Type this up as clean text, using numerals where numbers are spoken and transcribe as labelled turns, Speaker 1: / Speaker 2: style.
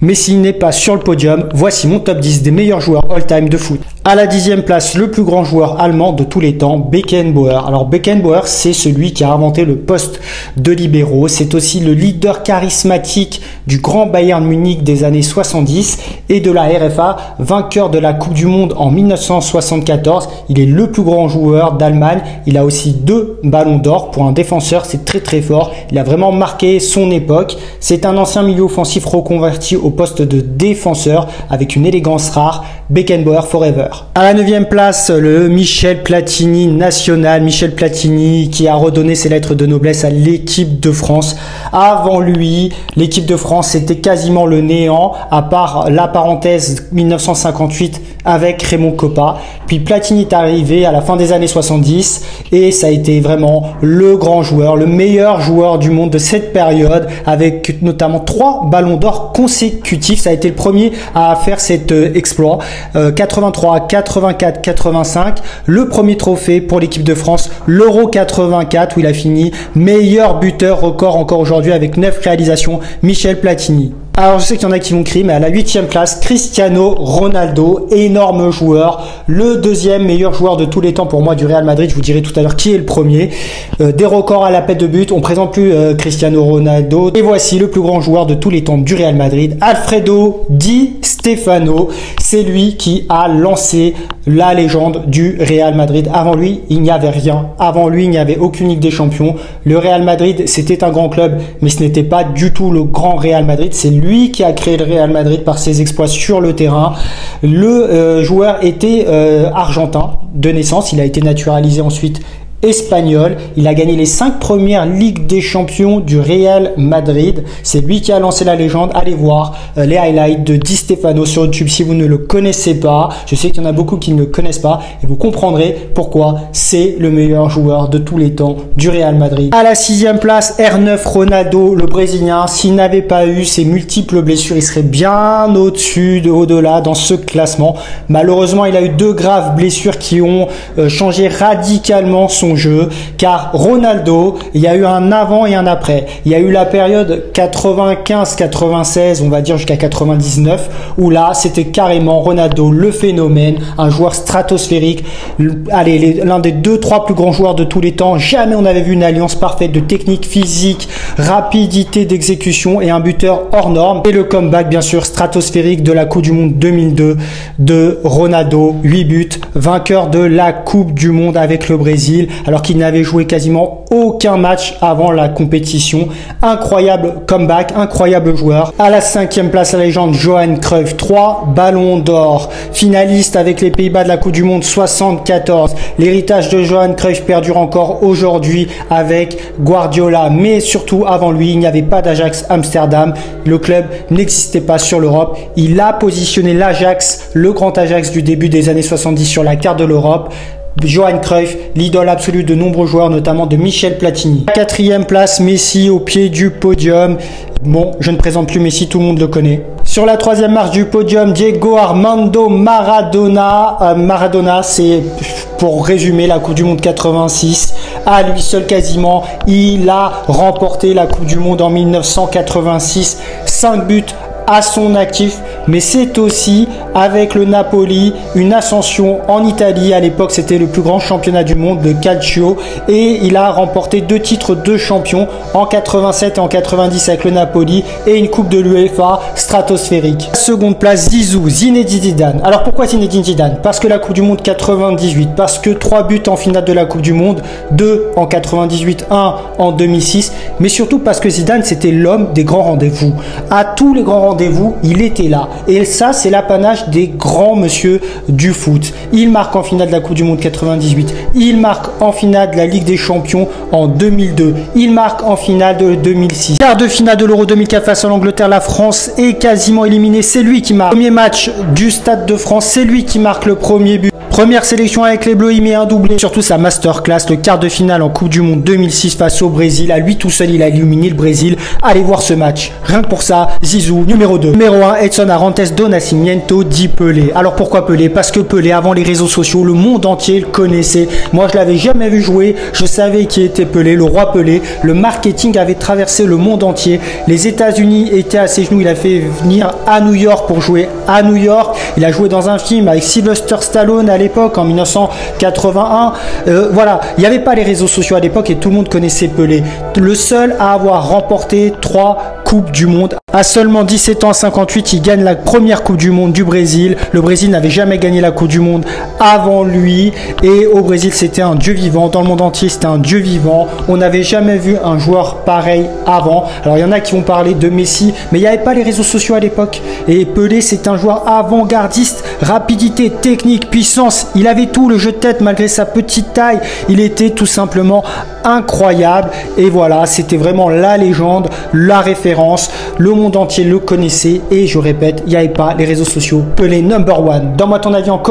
Speaker 1: Mais s'il n'est pas sur le podium, voici mon top 10 des meilleurs joueurs all-time de foot. À la 10e place, le plus grand joueur allemand de tous les temps, Beckenbauer. Alors Beckenbauer, c'est celui qui a inventé le poste de libéraux. C'est aussi le leader charismatique du grand Bayern Munich des années 70 et de la RFA, vainqueur de la Coupe du Monde en 1974. Il est le plus grand joueur d'Allemagne. Il a aussi 2 ballons d'or. Pour un défenseur, c'est très très fort. Il a vraiment marqué son époque. C'est un ancien milieu offensif reconverti au poste de défenseur avec une élégance rare. Beckenbauer forever. À la 9e place, le Michel Platini national. Michel Platini qui a redonné ses lettres de noblesse à l'équipe de France. Avant lui, l'équipe de France était quasiment le néant, à part la parenthèse 1958 avec Raymond Kopa. Puis Platini est arrivé à la fin des années 70 et ça a été vraiment le grand joueur, le meilleur joueur du monde de cette période avec notamment 3 ballons d'or consécutifs. Ça a été le premier à faire cet exploit. 83, 84, 85. Le premier trophée pour l'équipe de France, l'Euro 84 où il a fini meilleur buteur record encore aujourd'hui avec 9 réalisations, Michel Platini. Alors je sais qu'il y en a qui vont crier, mais à la 8e place, Cristiano Ronaldo, énorme joueur, le 2e meilleur joueur de tous les temps pour moi du Real Madrid. Je vous dirai tout à l'heure qui est le premier. Des records à la pète de but, on présente plus Cristiano Ronaldo. Et voici le plus grand joueur de tous les temps du Real Madrid, Alfredo Di Stefano. C'est lui qui a lancé la légende du Real Madrid. Avant lui, il n'y avait rien. Avant lui, il n'y avait aucune Ligue des Champions. Le Real Madrid, c'était un grand club, mais ce n'était pas du tout le grand Real Madrid. C'est lui qui a créé le Real Madrid par ses exploits sur le terrain. Le joueur était argentin de naissance. Il a été naturalisé ensuite espagnol. Il a gagné les 5 premières Ligues des Champions du Real Madrid. C'est lui qui a lancé la légende. Allez voir les highlights de Di Stefano sur YouTube si vous ne le connaissez pas. Je sais qu'il y en a beaucoup qui ne le connaissent pas et vous comprendrez pourquoi c'est le meilleur joueur de tous les temps du Real Madrid. À la 6e place, R9 Ronaldo, le Brésilien. S'il n'avait pas eu ses multiples blessures, il serait bien au-delà dans ce classement. Malheureusement, il a eu 2 graves blessures qui ont changé radicalement son jeu, car Ronaldo, il y a eu un avant et un après. Il y a eu la période 95-96, on va dire jusqu'à 99, où là, c'était carrément Ronaldo, le phénomène, un joueur stratosphérique, l'un des 2-3 plus grands joueurs de tous les temps. Jamais on n'avait vu une alliance parfaite de technique physique, rapidité d'exécution et un buteur hors norme. Et le comeback, bien sûr, stratosphérique de la Coupe du Monde 2002 de Ronaldo, 8 buts, vainqueur de la Coupe du Monde avec le Brésil, alors qu'il n'avait joué quasiment aucun match avant la compétition. Incroyable comeback, incroyable joueur. À la 5e place, la légende Johan Cruyff, 3 ballons d'or, finaliste avec les Pays-Bas de la Coupe du Monde 74. L'héritage de Johan Cruyff perdure encore aujourd'hui avec Guardiola, mais surtout avant lui, il n'y avait pas d'Ajax Amsterdam. Le club n'existait pas sur l'Europe. Il a positionné l'Ajax, le grand Ajax du début des années 70 sur la carte de l'Europe. Johan Cruyff, l'idole absolue de nombreux joueurs, notamment de Michel Platini. 4e place, Messi au pied du podium. Bon, je ne présente plus Messi, tout le monde le connaît. Sur la 3e marche du podium, Diego Armando Maradona. Maradona, c'est, pour résumer, la Coupe du Monde 86. À lui seul quasiment, il a remporté la Coupe du Monde en 1986. 5 buts à son actif, mais c'est aussi avec le Napoli une ascension en Italie. À l'époque, c'était le plus grand championnat du monde de calcio et il a remporté 2 titres de champion en 87 et en 90 avec le Napoli et une coupe de l'UEFA stratosphérique. Seconde place, Zizou, Zinedine Zidane. Alors pourquoi Zinedine Zidane? Parce que la Coupe du Monde 98, parce que 3 buts en finale de la Coupe du Monde, 2 en 98, 1 en 2006, mais surtout parce que Zidane, c'était l'homme des grands rendez-vous. À tous les grands rendez-vous, il était là. Et ça, c'est l'apanage des grands monsieur du foot. Il marque en finale de la Coupe du Monde 98. Il marque en finale de la Ligue des Champions en 2002. Il marque en finale de 2006. Quart de finale de l'Euro 2004 face à l'Angleterre, la France est quasiment éliminée. C'est lui qui marque le premier match du Stade de France. C'est lui qui marque le premier but. Première sélection avec les Bleus, il met un doublé. Surtout sa masterclass, le quart de finale en Coupe du Monde 2006 face au Brésil. À lui tout seul, il a illuminé le Brésil. Allez voir ce match. Rien que pour ça, Zizou, numéro 2. Numéro 1, Edson Arantes do Nascimento dit Pelé. Alors pourquoi Pelé? Parce que Pelé, avant les réseaux sociaux, le monde entier le connaissait. Moi, je l'avais jamais vu jouer. Je savais qui était Pelé, le roi Pelé. Le marketing avait traversé le monde entier. Les États-Unis étaient à ses genoux. Il a fait venir à New York pour jouer à New York. Il a joué dans un film avec Sylvester Stallone à l'époque, en 1981. Voilà, il n'y avait pas les réseaux sociaux à l'époque et tout le monde connaissait Pelé. Le seul à avoir remporté 3 Coupes du Monde. À seulement 17 ans, 58, il gagne la première Coupe du Monde du Brésil. Le Brésil n'avait jamais gagné la Coupe du Monde avant lui. Et au Brésil, c'était un dieu vivant. Dans le monde entier, c'était un dieu vivant. On n'avait jamais vu un joueur pareil avant. Alors, il y en a qui vont parler de Messi, mais il n'y avait pas les réseaux sociaux à l'époque. Et Pelé, c'est un joueur avant-gardiste. Rapidité, technique, puissance. Il avait tout, le jeu de tête, malgré sa petite taille. Il était tout simplement incroyable. Et voilà, c'était vraiment la légende, la référence. Le monde entier le connaissait. Et je répète, il n'y avait pas les réseaux sociaux. Pelé number one. Donne-moi ton avis en commentaire.